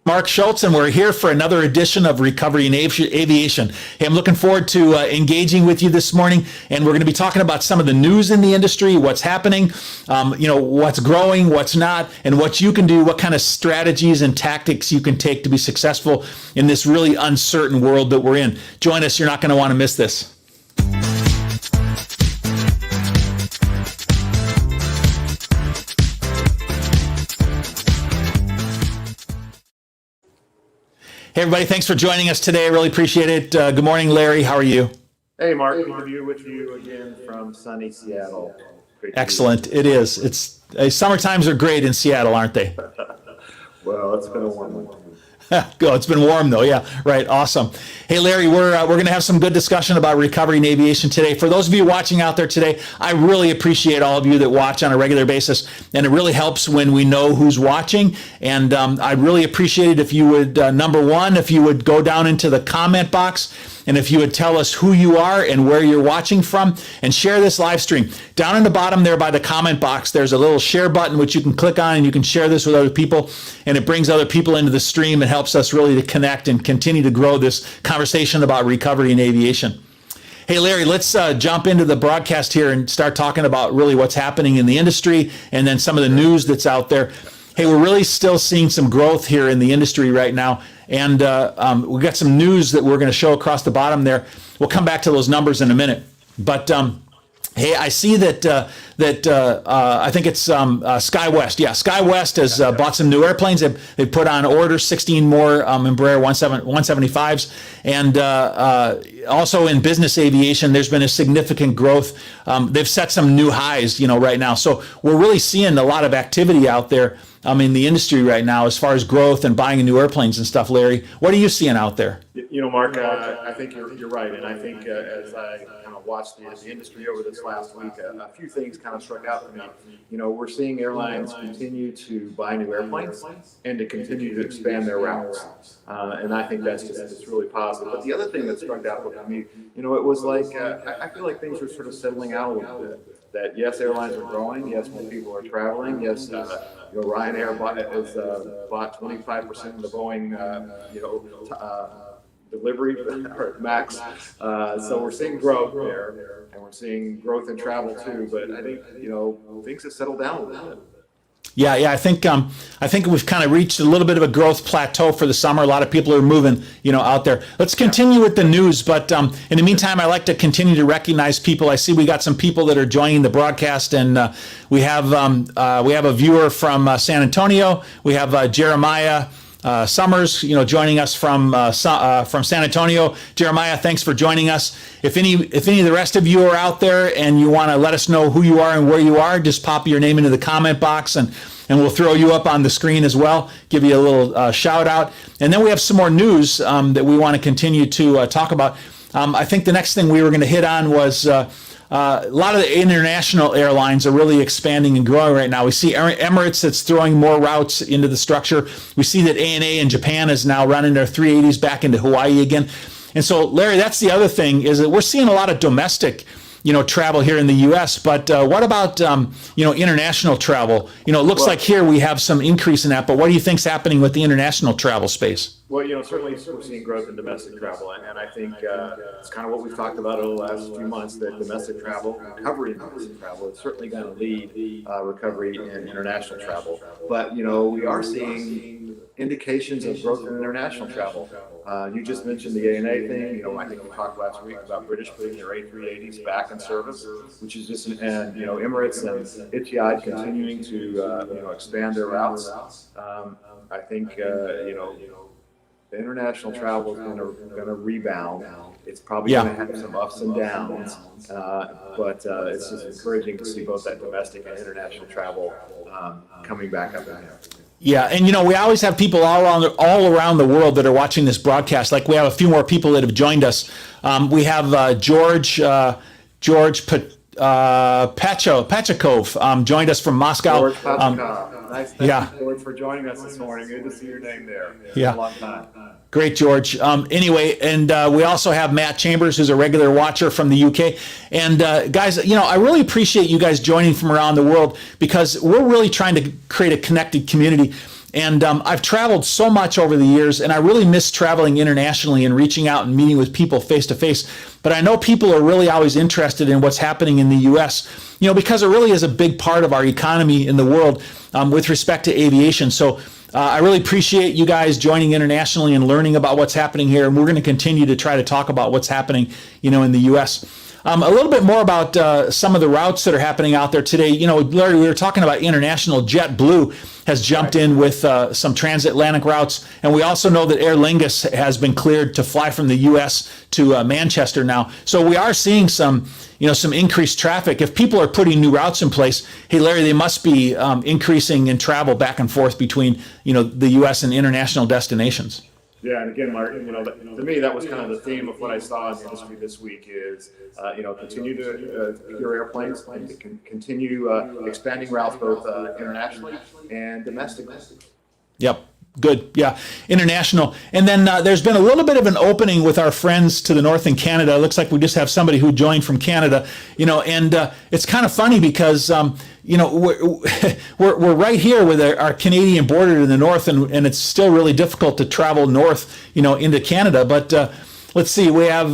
Mark Schultz, and we're here for another edition of Recovery in Aviation. Hey, I'm looking forward to engaging with you this morning, and we're going to be talking about some of the news in the industry, what's happening, what's growing, what's not, and what you can do, what kind of strategies and tactics you can take to be successful in this really uncertain world that we're in. Join us. You're not going to want to miss this. Hey, everybody. Thanks for joining us today. I really appreciate it. Good morning, Larry. How are you? Hey, Mark. Good to be with you again from sunny Seattle. Excellent. It is. Summer times are great in Seattle, aren't they? Well, it's been a warm one. Good. It's been warm though. Yeah, right. Awesome. Hey, Larry, we're going to have some good discussion about recovery in aviation today. For those of you watching out there today, I really appreciate all of you that watch on a regular basis, and it really helps when we know who's watching. And I'd really appreciate it if you would, number one, if you would go down into the comment box, and if you would tell us who you are and where you're watching from, and share this live stream. Down in the bottom there by the comment box, there's a little share button which you can click on, and you can share this with other people, and it brings other people into the stream and helps us really to connect and continue to grow this conversation about recovery in aviation. Hey, Larry, let's jump into the broadcast here and start talking about really what's happening in the industry and then some of the news that's out there. Hey, we're really still seeing some growth here in the industry right now. And we've got some news that we're going to show across the bottom there. We'll come back to those numbers in a minute. But hey, I see that I think it's SkyWest. Yeah, SkyWest has bought some new airplanes. They put on orders, 16 more Embraer 175s. And also in business aviation, there's been a significant growth. They've set some new highs, right now. So we're really seeing a lot of activity out there in the industry right now as far as growth and buying new airplanes and stuff. Larry, what are you seeing out there? Mark, I think you're right. And I think as I kind of watched the industry over this last week, a few things kind of struck out to me. We're seeing airlines continue to buy new airplanes and to continue to expand their routes. And I think that's really positive. But the other thing that struck out with me, it was like, I feel like things are sort of settling out a little bit. That yes, airlines are growing. Yes, more people are traveling. Yes, Ryanair bought 25% of the Boeing, delivery or MAX. So we're seeing growth there, and we're seeing growth in travel too. But I think things have settled down a little bit. Yeah, I think we've kind of reached a little bit of a growth plateau for the summer. A lot of people are moving, out there. Let's continue with the news, but in the meantime, I like to continue to recognize people. I see we got some people that are joining the broadcast, and we have a viewer from San Antonio. We have Jeremiah Summers, joining us from San Antonio. Jeremiah, thanks for joining us. If any of the rest of you are out there and you want to let us know who you are and where you are, just pop your name into the comment box and we'll throw you up on the screen as well, give you a little shout out. And then we have some more news that we want to continue to talk about. I think the next thing we were going to hit on was a lot of the international airlines are really expanding and growing right now. We see Emirates that's throwing more routes into the structure. We see that ANA in Japan is now running their 380s back into Hawaii again. And so, Larry, that's the other thing, is that we're seeing a lot of domestic travel here in the U.S., but what about, international travel? It looks like here we have some increase in that, but what do you think's happening with the international travel space? Well, certainly we're seeing growth in domestic travel, and I think it's kind of what we've talked about over the last few months, that domestic travel, recovery in domestic travel, is certainly going to lead recovery in international travel. But, we are seeing indications of growth in international travel. You just mentioned the ANA thing. I think we talked last week about British putting their A380s back in service, which is just, and Emirates and Etihad continuing to expand their routes. I think the international travel is going to rebound. It's probably going to have some ups and downs, but it's just encouraging to see both that domestic and international travel coming back up in there. Yeah, and we always have people all around the world that are watching this broadcast. Like we have a few more people that have joined us. We have George Pachakov joined us from Moscow. George Pachakov. Nice. Thank you, George, for joining us this morning. Good to see your name there. Yeah. A long time. Great, George. Anyway, and we also have Matt Chambers, who's a regular watcher from the UK. And guys, I really appreciate you guys joining from around the world, because we're really trying to create a connected community. And I've traveled so much over the years, and I really miss traveling internationally and reaching out and meeting with people face to face. But I know people are really always interested in what's happening in the U.S., because it really is a big part of our economy in the world with respect to aviation. So I really appreciate you guys joining internationally and learning about what's happening here. And we're going to continue to try to talk about what's happening, in the U.S. A little bit more about some of the routes that are happening out there today. Larry, we were talking about international. JetBlue has jumped in with some transatlantic routes. And we also know that Aer Lingus has been cleared to fly from the U.S. to Manchester now. So we are seeing some increased traffic. If people are putting new routes in place, hey, Larry, they must be increasing in travel back and forth between, the U.S. and international destinations. Yeah, and again, Mark, to me, that was kind of the theme of what I saw in the industry this week is, continue to procure airplanes and to continue expanding routes both internationally and domestically. Yep. Good. Yeah. International. And then there's been a little bit of an opening with our friends to the north in Canada. It looks like we just have somebody who joined from Canada, and it's kind of funny because, we're right here with our Canadian border to the north, and it's still really difficult to travel north, into Canada. But let's see, we have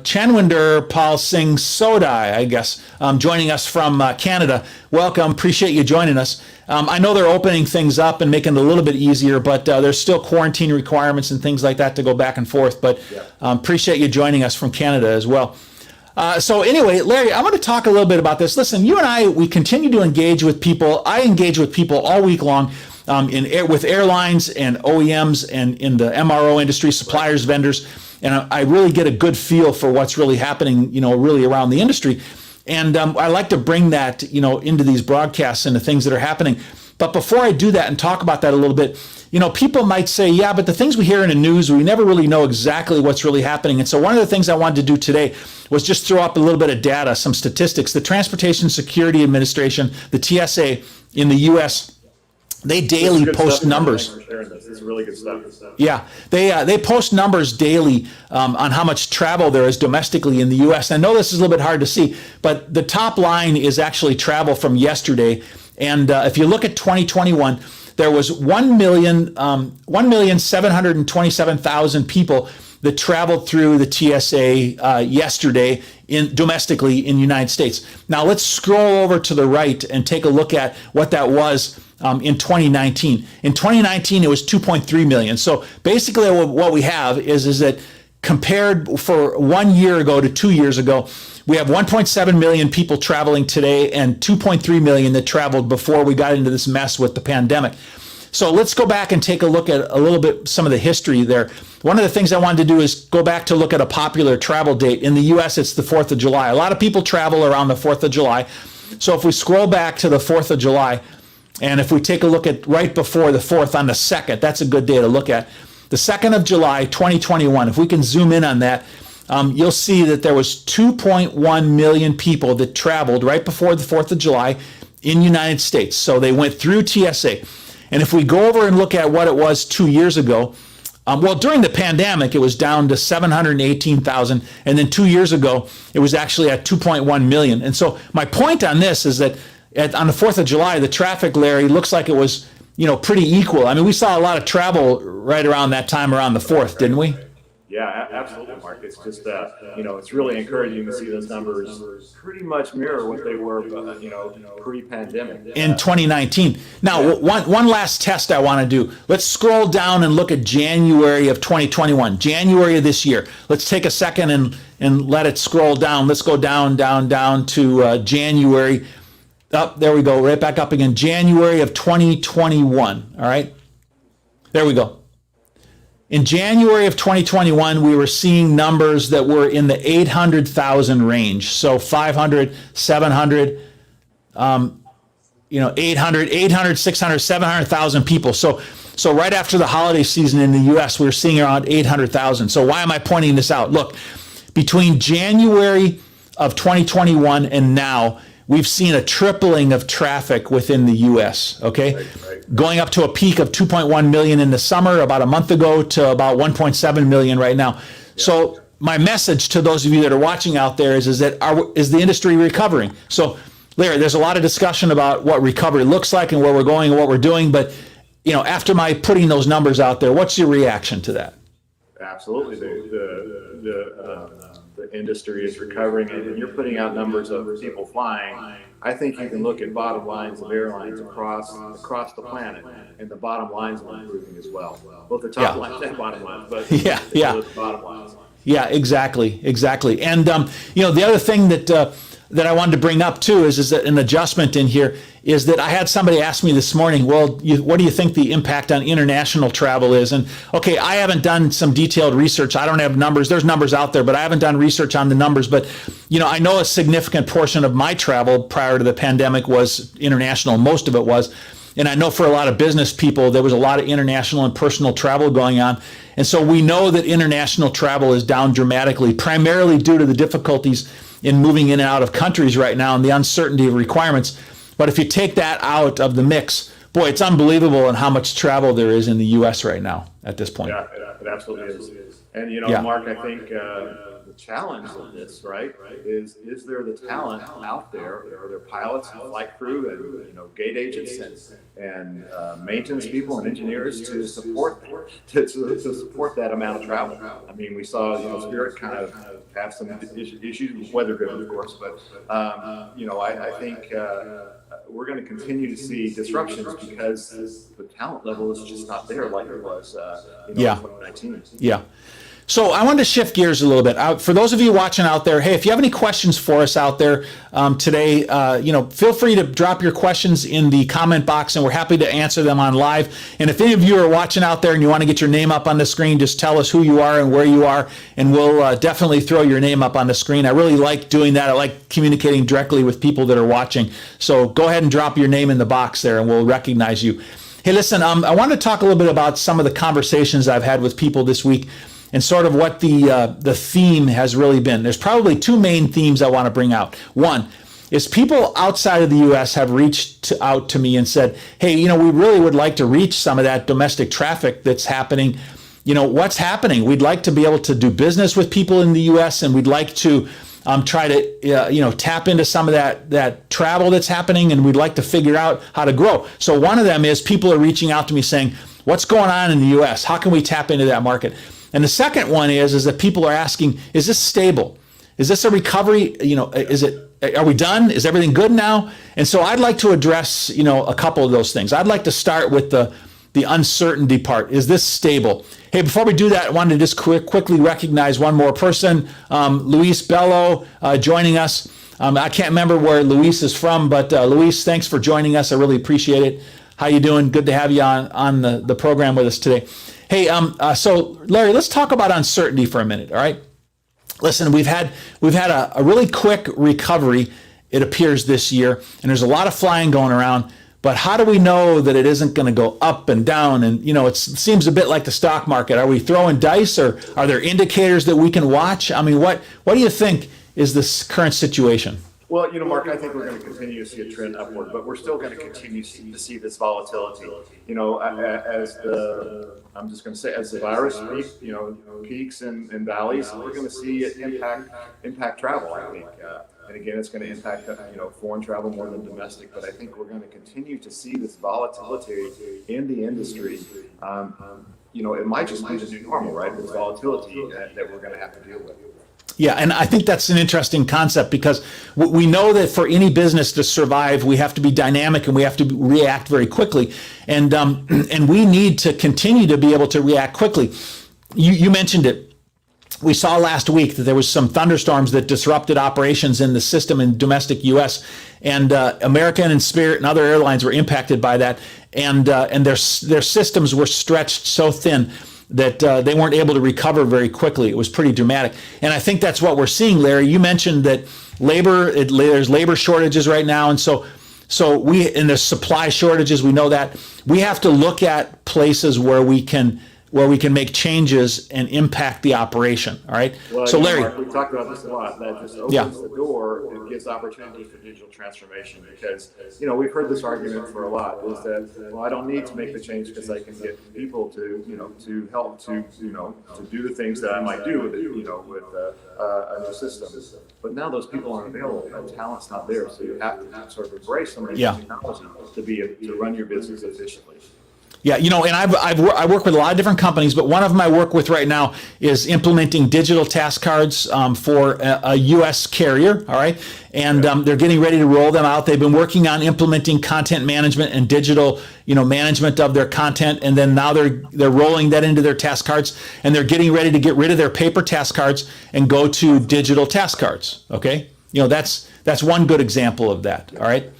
Chanwinder Pal Singh Sodai, I guess, joining us from Canada. Welcome. Appreciate you joining us. I know they're opening things up and making it a little bit easier, but there's still quarantine requirements and things like that to go back and forth. But appreciate you joining us from Canada as well. So anyway, Larry, I want to talk a little bit about this. Listen, you and I, we continue to engage with people. I engage with people all week long with airlines and OEMs and in the MRO industry, suppliers, vendors. And I really get a good feel for what's really happening, really around the industry. And I like to bring that, into these broadcasts and the things that are happening. But before I do that and talk about that a little bit, people might say, yeah, but the things we hear in the news, we never really know exactly what's really happening. And so one of the things I wanted to do today was just throw up a little bit of data, some statistics. The Transportation Security Administration, the TSA in the U.S., they daily post numbers. This is really good stuff. Yeah, they post numbers daily on how much travel there is domestically in the U.S. And I know this is a little bit hard to see, but the top line is actually travel from yesterday. And if you look at 2021, there was 1,727,000 people that traveled through the TSA yesterday domestically in the United States. Now let's scroll over to the right and take a look at what that was in 2019. In 2019, it was 2.3 million. So basically what we have is that compared for 1 year ago to 2 years ago, we have 1.7 million people traveling today and 2.3 million that traveled before we got into this mess with the pandemic. So let's go back and take a look at a little bit some of the history there. One of the things I wanted to do is go back to look at a popular travel date. In the U.S., it's the 4th of July. A lot of people travel around the 4th of July. So if we scroll back to the 4th of July, and if we take a look at right before the 4th on the 2nd, that's a good day to look at. The 2nd of July, 2021, if we can zoom in on that, you'll see that there was 2.1 million people that traveled right before the 4th of July in the United States. So they went through TSA. And if we go over and look at what it was 2 years ago, during the pandemic, it was down to 718,000. And then 2 years ago, it was actually at 2.1 million. And so my point on this is that on the 4th of July, the traffic, Larry, looks like it was, pretty equal. I mean, we saw a lot of travel right around that time around the 4th, didn't we? Yeah, absolutely, Mark. It's just, it's really encouraging to see those numbers pretty much mirror what they were, pre-pandemic. In 2019. Now, one last test I want to do. Let's scroll down and look at January of 2021, January of this year. Let's take a second and let it scroll down. Let's go down to January. There we go, right back up again. January of 2021, all right? There we go. In January of 2021, we were seeing numbers that were in the 800,000 range. So 500, 700, 800, 600, 700,000 people. So right after the holiday season in the U.S., we were seeing around 800,000. So why am I pointing this out? Look, between January of 2021 and now, we've seen a tripling of traffic within the U.S., okay? Right. Going up to a peak of 2.1 million in the summer about a month ago to about 1.7 million right now. Yeah. So my message to those of you that are watching out there is the industry recovering? So, Larry, there's a lot of discussion about what recovery looks like and where we're going and what we're doing, but after my putting those numbers out there, what's your reaction to that? Absolutely. The industry is recovering, and you're putting out numbers of people flying. I think you can look at bottom lines of airlines across the planet, and the bottom lines are improving as well. Both the top lines and bottom lines, but yeah, the bottom lines. Yeah, exactly. And the other thing that I wanted to bring up too is that an adjustment in here is that I had somebody ask me this morning, well, what do you think the impact on international travel is? And okay, I haven't done some detailed research. I don't have numbers. There's numbers out there, but I haven't done research on the numbers. But I know a significant portion of my travel prior to the pandemic was international. Most of it was. And I know for a lot of business people, there was a lot of international and personal travel going on. And so we know that international travel is down dramatically, primarily due to the difficulties in moving in and out of countries right now and the uncertainty of requirements. But if you take that out of the mix, boy, it's unbelievable in how much travel there is in the U.S. right now at this point. Yeah, it absolutely is. And, Mark, I think the challenge of this, right, is there the talent out there? Are there pilots and flight crew and, gate agents and maintenance people and engineers to support that amount of travel? I mean, we saw, Spirit kind of have some issues, weather-driven, of course, but, I think we're going to continue to see disruptions because the talent level is just not there like it was in 2019. Yeah. So I wanted to shift gears a little bit. For those of you watching out there, hey, if you have any questions for us out there today, feel free to drop your questions in the comment box, and we're happy to answer them on live. And if any of you are watching out there and you want to get your name up on the screen, just tell us who you are and where you are, and we'll definitely throw your name up on the screen. I really like doing that. I like communicating directly with people that are watching. So go ahead and drop your name in the box there, and we'll recognize you. Hey, listen, I want to talk a little bit about some of the conversations I've had with people this week, and sort of what the theme has really been. There's probably two main themes I want to bring out. One is people outside of the U.S. have reached out to me and said, hey, we really would like to reach some of that domestic traffic that's happening. What's happening? We'd like to be able to do business with people in the U.S., and we'd like to try to tap into some of that travel that's happening, and we'd like to figure out how to grow. So one of them is people are reaching out to me saying, what's going on in the U.S.? How can we tap into that market? And the second one is that people are asking, is this stable? Is this a recovery? Are we done? Is everything good now? And so I'd like to address, a couple of those things. I'd like to start with the uncertainty part. Is this stable? Hey, before we do that, I wanted to just quickly recognize one more person, Luis Bello, joining us. I can't remember where Luis is from, but Luis, thanks for joining us. I really appreciate it. How you doing? Good to have you on the program with us today. Hey, so Larry, let's talk about uncertainty for a minute, all right? Listen, we've had a really quick recovery, it appears, this year, and there's a lot of flying going around, but how do we know that it isn't going to go up and down? And, it seems a bit like the stock market. Are we throwing dice, or are there indicators that we can watch? I mean, what do you think is this current situation? Well, Mark, I think we're going to continue to see a trend upward, but we're still going to continue to see this volatility. I'm just going to say, as the virus peaks and valleys, we're going to see it impact travel, I think. And again, it's going to impact foreign travel more than domestic, but I think we're going to continue to see this volatility in the industry. It might just be the new normal, right? This volatility that we're going to have to deal with. Yeah, and I think that's an interesting concept, because we know that for any business to survive, we have to be dynamic and we have to react very quickly, and we need to continue to be able to react quickly. You mentioned it. We saw last week that there was some thunderstorms that disrupted operations in the system in domestic U.S., and American and Spirit and other airlines were impacted by that, and their systems were stretched so thin that they weren't able to recover very quickly. It was pretty dramatic. And I think that's what we're seeing, Larry. You mentioned that there's labor shortages right now. And so there's supply shortages. We know that. We have to look at places where we can make changes and impact the operation. All right. Well, so Larry, Mark, we've talked about this a lot. That just opens the door and gives opportunity for digital transformation, because we've heard this argument for a lot, is that, well, I don't need to make the change because I can get people to help to do the things that I might do with it, with a new system. But now those people aren't available. That talent's not there, so you have to sort of embrace some of the technology to run your business efficiently. Yeah, and I work with a lot of different companies, but one of them I work with right now is implementing digital task cards for a U.S. carrier. All right, and they're getting ready to roll them out. They've been working on implementing content management and digital, management of their content, and then now they're rolling that into their task cards, and they're getting ready to get rid of their paper task cards and go to digital task cards. Okay, that's one good example of that. All right.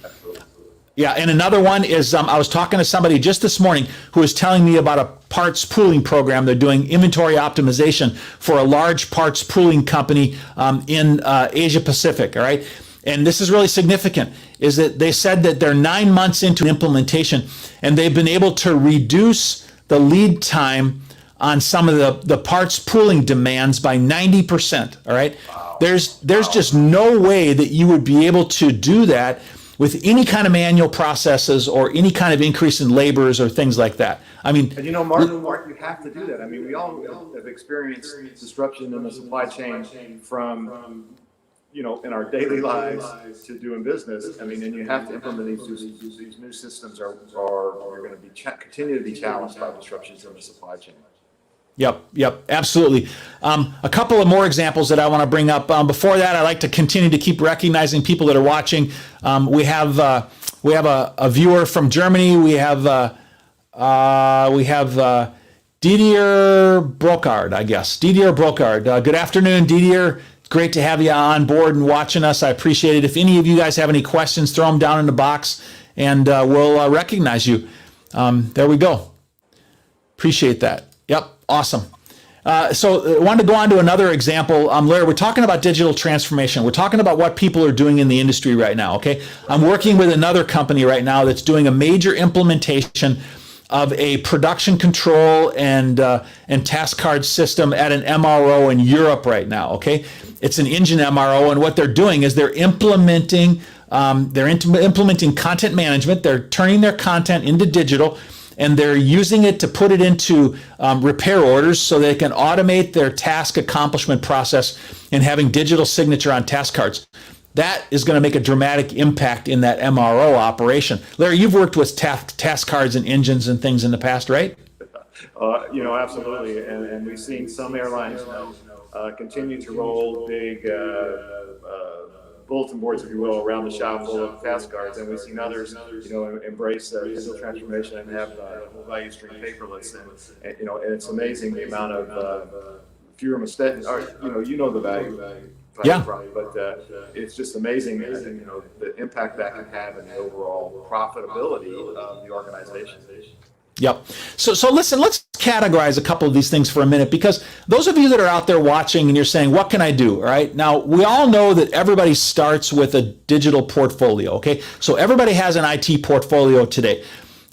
Yeah, and another one is I was talking to somebody just this morning who was telling me about a parts pooling program. They're doing inventory optimization for a large parts pooling company in Asia Pacific, all right? And this is really significant, is that they said that they're 9 months into implementation, and they've been able to reduce the lead time on some of the parts pooling demands by 90%, all right? Wow. There's just no way that you would be able to do that with any kind of manual processes or any kind of increase in laborers or things like that. I mean, and Mark, you have to do that. I mean, we all have experienced disruption in the supply chain from in our daily lives to doing business. I mean, and you have to implement these new systems are going to be continue to be challenged by disruptions in the supply chain. Yep, absolutely. A couple of more examples that I want to bring up. Before that, I like to continue to keep recognizing people that are watching. We have a viewer from Germany. We have Didier Brocard, I guess. Didier Brocard. Good afternoon, Didier. Great to have you on board and watching us. I appreciate it. If any of you guys have any questions, throw them down in the box, and we'll recognize you. There we go. Appreciate that. Yep. Awesome. So I wanted to go on to another example. Larry, we're talking about digital transformation. We're talking about what people are doing in the industry right now, okay? I'm working with another company right now that's doing a major implementation of a production control and task card system at an MRO in Europe right now, okay? It's an engine MRO, and what they're doing is they're implementing content management. They're turning their content into digital, and they're using it to put it into repair orders so they can automate their task accomplishment process and having digital signature on task cards. That is going to make a dramatic impact in that MRO operation. Larry, you've worked with task cards and engines and things in the past, right? Absolutely. And we've seen some airlines continue to roll big bulletin boards, if you will, around the shop full of task cards, and we've seen others, embrace digital transformation and have whole value stream paperless, and it's amazing the amount of fewer mistakes. The value. Yeah. But it's just amazing, the impact that can have in the overall profitability of the organization. Yep. So listen, let's categorize a couple of these things for a minute, because those of you that are out there watching and you're saying, what can I do? All right. Now, we all know that everybody starts with a digital portfolio. Okay. So everybody has an IT portfolio today,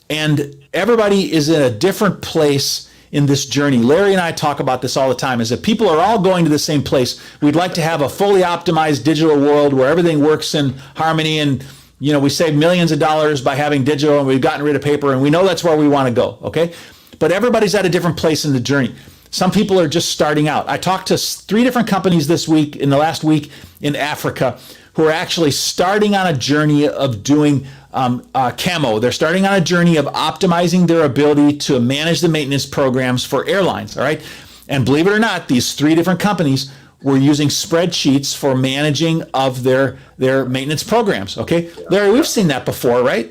and everybody is in a different place in this journey. Larry and I talk about this all the time, is that people are all going to the same place. We'd like to have a fully optimized digital world where everything works in harmony, and we save millions of dollars by having digital, and we've gotten rid of paper, and we know that's where we want to go, okay? But everybody's at a different place in the journey. Some people are just starting out. I talked to 3 different companies in the last week in Africa, who are actually starting on a journey of doing camo. They're starting on a journey of optimizing their ability to manage the maintenance programs for airlines, all right? And believe it or not, these 3 different companies were using spreadsheets for managing of their maintenance programs, okay? Larry, we've seen that before, right?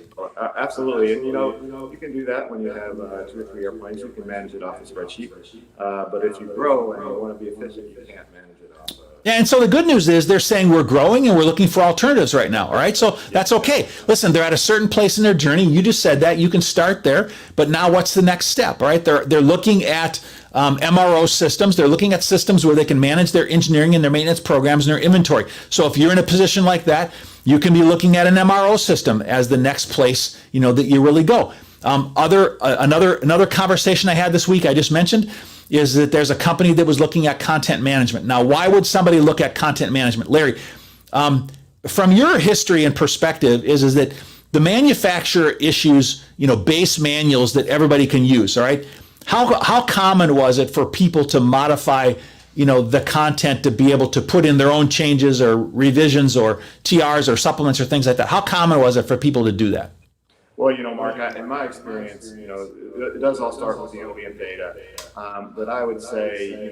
Absolutely, and you can do that when you have 2 or 3 airplanes. You can manage it off a spreadsheet, but if you grow and you want to be efficient, you can't manage it off. Yeah, and so the good news is they're saying we're growing and we're looking for alternatives right now, all right? So that's okay. Listen, they're at a certain place in their journey. You just said that. You can start there, but now what's the next step, all right? They're looking at MRO systems. They're looking at systems where they can manage their engineering and their maintenance programs and their inventory. So if you're in a position like that, you can be looking at an MRO system as the next place, that you really go. Another conversation I had this week, I just mentioned, is that there's a company that was looking at content management. Now, why would somebody look at content management? Larry, from your history and perspective, is that the manufacturer issues, base manuals that everybody can use, all right? How common was it for people to modify, the content to be able to put in their own changes or revisions or TRs or supplements or things like that? How common was it for people to do that? Well, Mark, in my experience, it does all start with the OEM data. But I would say,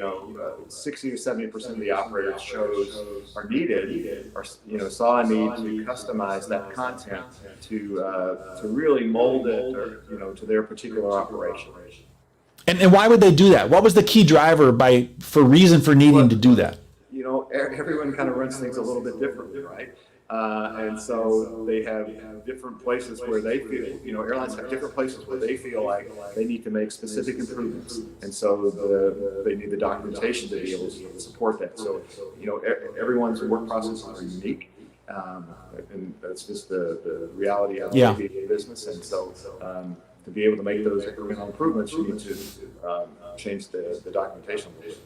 60 to 70% of the operators are needed, or, saw a need to customize that content to really mold it, or, to their particular operation. And why would they do that? What was the key driver for needing to do that? Everyone kind of runs things a little bit differently, right? And so they have different places where they feel, airlines have different places where they feel like they need to make specific improvements. And so they need the documentation to be able to support that. So, everyone's work processes are unique. And that's just the reality of the aviation business. And so, to be able to make those incremental improvements, you need to change the documentation a little bit.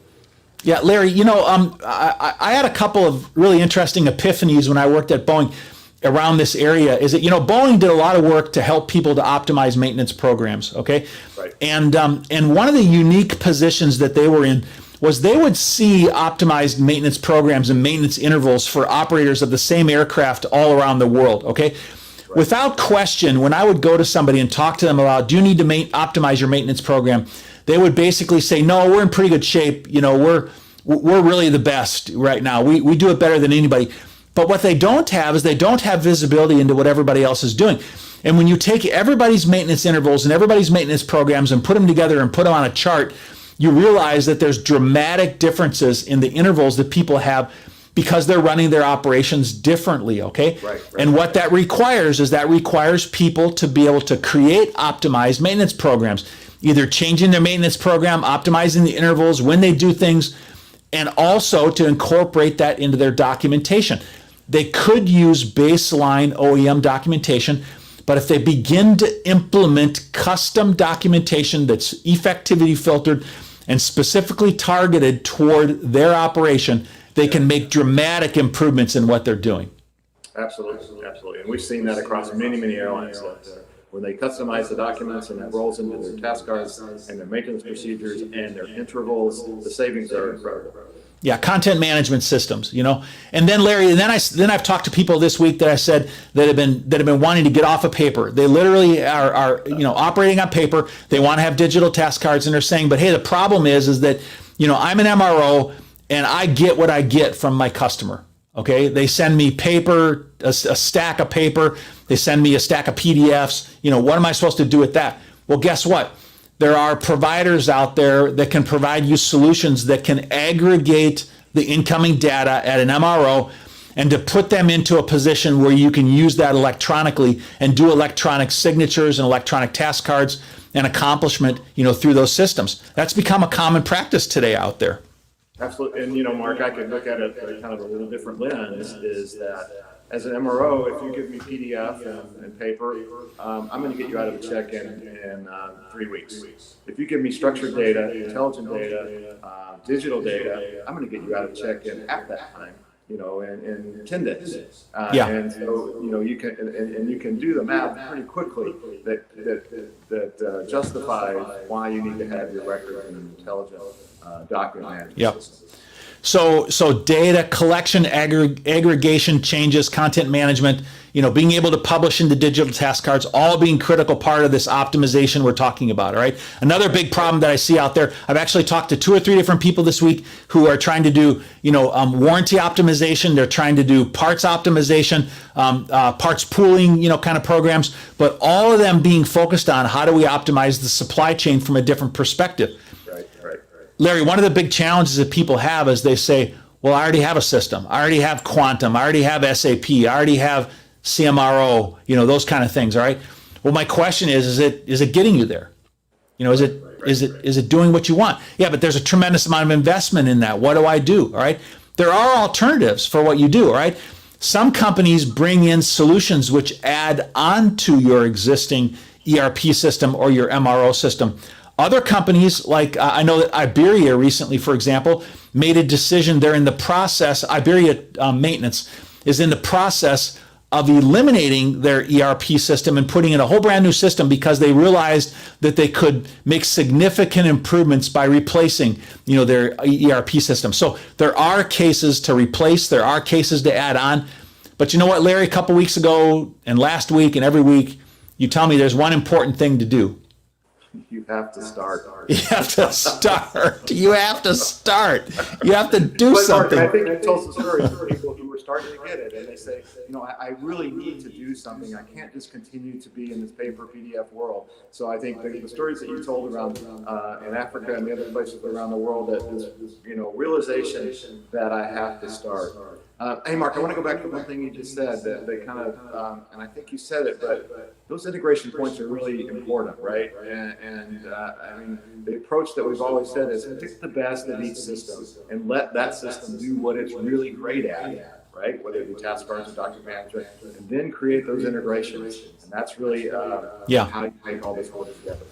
Yeah, Larry, I had a couple of really interesting epiphanies when I worked at Boeing around this area. Is that, Boeing did a lot of work to help people to optimize maintenance programs, okay? Right. And one of the unique positions that they were in was they would see optimized maintenance programs and maintenance intervals for operators of the same aircraft all around the world, okay? Right. Without question, when I would go to somebody and talk to them about, do you need to optimize your maintenance program, they would basically say, no, we're in pretty good shape. We're really the best right now. We do it better than anybody. But what they don't have is they don't have visibility into what everybody else is doing. And when you take everybody's maintenance intervals and everybody's maintenance programs and put them together and put them on a chart, you realize that there's dramatic differences in the intervals that people have because they're running their operations differently, okay? Right. And what that requires people to be able to create optimized maintenance programs, either changing their maintenance program, optimizing the intervals when they do things, and also to incorporate that into their documentation. They could use baseline OEM documentation, but if they begin to implement custom documentation that's effectivity filtered and specifically targeted toward their operation, they can make dramatic improvements in what they're doing. Absolutely. And we've seen that across many, many airlines. When they customize the documents and that rolls into their task cards and their maintenance procedures and their intervals, the savings are incredible. Yeah, content management systems, And then Larry, then I've talked to people this week that I said that have been wanting to get off of paper. They literally are operating on paper. They want to have digital task cards, and they're saying, but hey, the problem is that I'm an MRO and I get what I get from my customer. Okay, they send me paper, a stack of paper. They send me a stack of PDFs. What am I supposed to do with that? Well, guess what? There are providers out there that can provide you solutions that can aggregate the incoming data at an MRO and to put them into a position where you can use that electronically and do electronic signatures and electronic task cards and accomplishment, through those systems. That's become a common practice today out there. Absolutely. And, Mark, I could look at it kind of a little different lens, is that as an MRO, if you give me PDF and paper, I'm going to get you out of the check in 3 weeks. If you give me structured data, intelligent data, digital data, I'm going to get you out of the check in at that time, in 10 days. And so, you can do the math pretty quickly that justifies why you need to have your records and intelligent document management system. So data collection, aggregation, changes, content management, being able to publish into digital task cards, all being critical part of this optimization we're talking about, all right? Another big problem that I see out there, I've actually talked to 2 or 3 different people this week who are trying to do, warranty optimization. They're trying to do parts optimization, parts pooling, kind of programs, but all of them being focused on how do we optimize the supply chain from a different perspective. Larry, one of the big challenges that people have is they say, well, I already have a system. I already have Quantum. I already have SAP. I already have CMRO, those kind of things, all right? Well, my question is it getting you there? Is it doing what you want? Yeah, but there's a tremendous amount of investment in that. What do I do, all right? There are alternatives for what you do, all right? Some companies bring in solutions which add on to your existing ERP system or your MRO system. Other companies, like I know that Iberia recently, for example, made a decision. They're in the process, Iberia Maintenance is in the process of eliminating their ERP system and putting in a whole brand new system because they realized that they could make significant improvements by replacing, their ERP system. So there are cases to replace, there are cases to add on. But you know what, Larry, a couple weeks ago and last week and every week, you tell me there's one important thing to do. You have to start. You have to start. You have to start. You have to do something. I think you told some stories of people who were starting to get it, and they say, I really need to do something. I can't just continue to be in this paper PDF world. So I think the stories that you told around in Africa and the other places around the world, that this realization that I have to start. Hey, Mark, I want to go back to one thing you just said that they kind of, and I think you said it, but those integration points are really important, right? And I mean, the approach that we've always said is pick the best of each system and let that system do what it's really great at, right? Whether it be task cards or document management, and then create those integrations. And that's really how you make all this work together.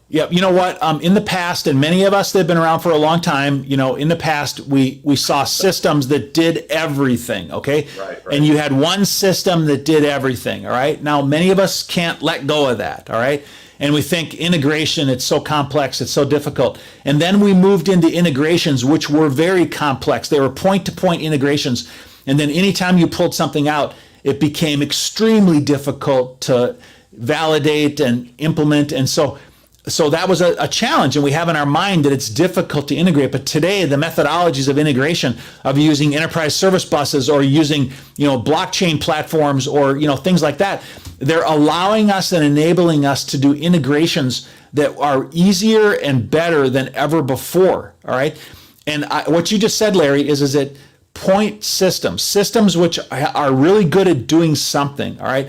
Yeah, you know what? In the past, and many of us that have been around for a long time, in the past, we saw systems that did everything, okay? Right. And you had one system that did everything, all right? Now, many of us can't let go of that, all right? And we think integration, it's so complex, it's so difficult. And then we moved into integrations, which were very complex. They were point-to-point integrations. And then anytime you pulled something out, it became extremely difficult to validate and implement. And so that was a challenge, and we have in our mind that it's difficult to integrate. But today, the methodologies of integration, of using enterprise service buses or using blockchain platforms or things like that, they're allowing us and enabling us to do integrations that are easier and better than ever before. All right, and what you just said, Larry, is that point systems which are really good at doing something. All right,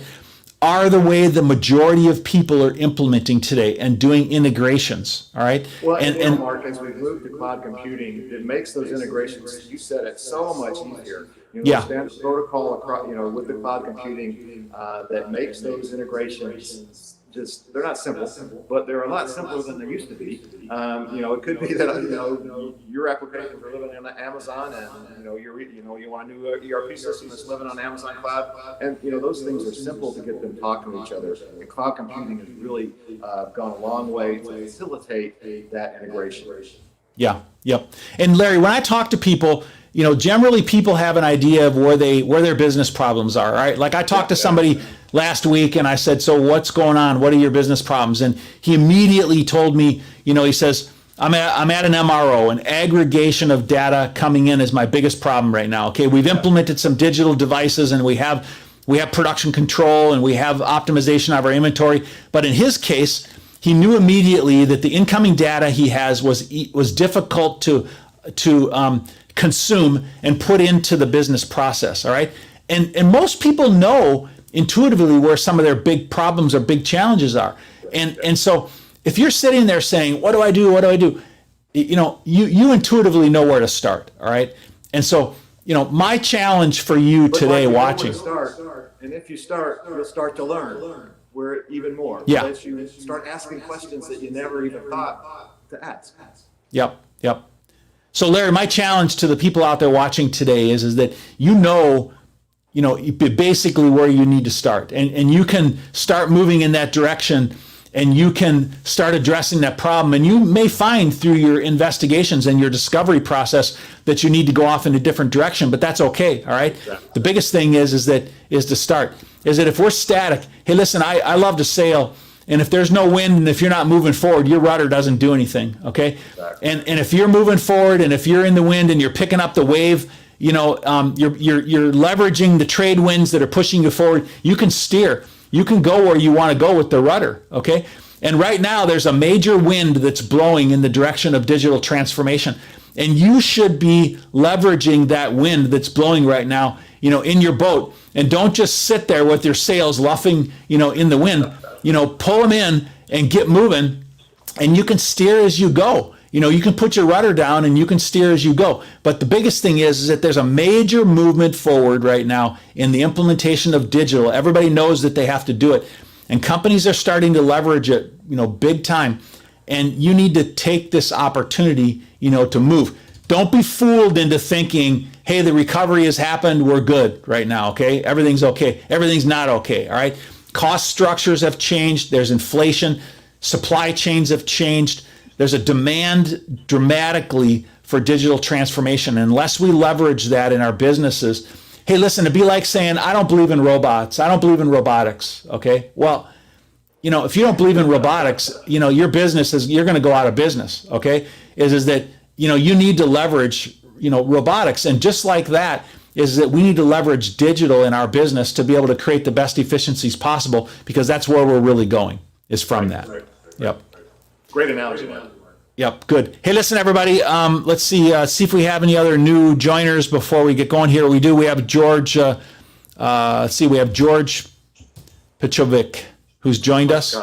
are the way the majority of people are implementing today and doing integrations, all right? Well, and Mark, as we move to cloud computing, it makes those integrations, you said it, so much easier. Standard protocol across, with the cloud computing that makes those integrations they're not simple, but they're a lot simpler than they used to be. It could be that your applications are living on Amazon, and you want a new ERP system that's living on Amazon Cloud, and those things are simple to get them talking to each other. And cloud computing has really gone a long way to facilitate that integration. Yeah, yep. And Larry, when I talk to people, generally people have an idea of where their business problems are, right? Like I talked to somebody last week and I said, so what's going on? What are your business problems? And he immediately told me, he says, I'm at an MRO, an aggregation of data coming in is my biggest problem right now. Okay, we've implemented some digital devices and we have production control and we have optimization of our inventory. But in his case, he knew immediately that the incoming data he has was difficult to consume and put into the business process. All right, and most people know intuitively where some of their big problems or big challenges are, and so if you're sitting there saying, "What do I do? What do I do?" You intuitively know where to start. All right, and so my challenge for you today, watching. And if you start, you'll start to learn where even more. Yeah. That you start asking questions that you never even thought to ask. Yep. So Larry, my challenge to the people out there watching today is that basically where you need to start, and you can start moving in that direction, and you can start addressing that problem. And you may find through your investigations and your discovery process that you need to go off in a different direction, but that's okay. All right. Exactly. The biggest thing is to start. Is that if we're static, hey, listen, I love to sail. And if there's no wind and if you're not moving forward, your rudder doesn't do anything, okay? Exactly. And if you're moving forward and if you're in the wind and you're picking up the wave, you're leveraging the trade winds that are pushing you forward, you can steer. You can go where you want to go with the rudder, okay? And right now there's a major wind that's blowing in the direction of digital transformation. And you should be leveraging that wind that's blowing right now, in your boat. And don't just sit there with your sails luffing, in the wind. Pull them in and get moving, and you can steer as you go. You can put your rudder down and you can steer as you go. But the biggest thing is that there's a major movement forward right now in the implementation of digital. Everybody knows that they have to do it. And companies are starting to leverage it, big time. And you need to take this opportunity, to move. Don't be fooled into thinking, hey, the recovery has happened, we're good right now, okay? Everything's okay. Everything's not okay, all right? Cost structures have changed. There's inflation. Supply chains have changed. There's a demand dramatically for digital transformation. Unless we leverage that in our businesses, hey, listen, it'd be like saying, I don't believe in robots. I don't believe in robotics, okay? Well, if you don't believe in robotics, your business you're going to go out of business. Okay, is that you need to leverage robotics, and just like that is that we need to leverage digital in our business to be able to create the best efficiencies possible, because that's where we're really going, is from that. Yep. Great analogy, man. Yep, good. Hey, listen, everybody. Let's see if we have any other new joiners before we get going here. We do. We have George. Let's see. We have George Petrovic, who's joined us.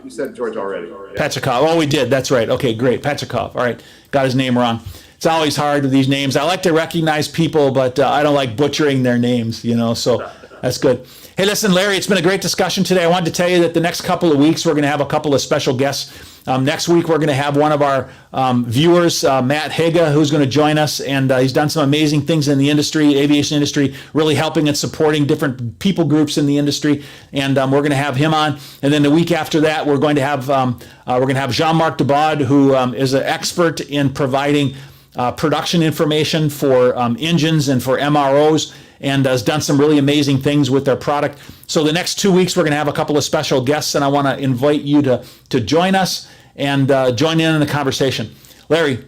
You said George already. Pachakov. Oh, we did. That's right. Okay, great. Pachakov. All right. Got his name wrong. It's always hard with these names. I like to recognize people, but I don't like butchering their names, so that's good. Hey, listen, Larry, it's been a great discussion today. I wanted to tell you that the next couple of weeks, we're going to have a couple of special guests. Next week, we're going to have one of our viewers, Matt Higa, who's going to join us. And he's done some amazing things in the industry, aviation industry, really helping and supporting different people groups in the industry. And we're going to have him on. And then the week after that, we're going to have Jean-Marc Debod, who is an expert in providing production information for engines and for MROs, and has done some really amazing things with their product. So the next 2 weeks, we're going to have a couple of special guests, and I want to invite you to join us and join in the conversation. Larry,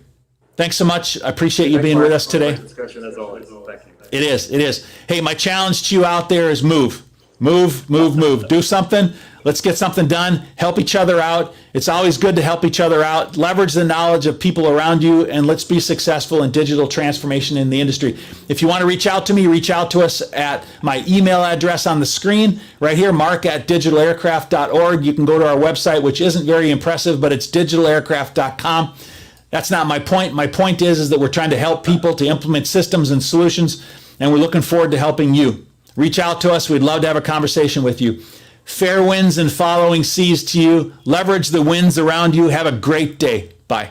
thanks so much. I appreciate you being with us today. Discussion as always. Thank you. It is. Hey, my challenge to you out there is move. Do something. Let's get something done. Help each other out. It's always good to help each other out. Leverage the knowledge of people around you, and let's be successful in digital transformation in the industry. If you want to reach out to me, reach out to us at my email address on the screen right here, mark@digitalaircraft.org. You can go to our website, which isn't very impressive, but it's digitalaircraft.com. That's not my point. My point is that we're trying to help people to implement systems and solutions, and we're looking forward to helping you. Reach out to us. We'd love to have a conversation with you. Fair winds and following seas to you. Leverage the winds around you. Have a great day. Bye.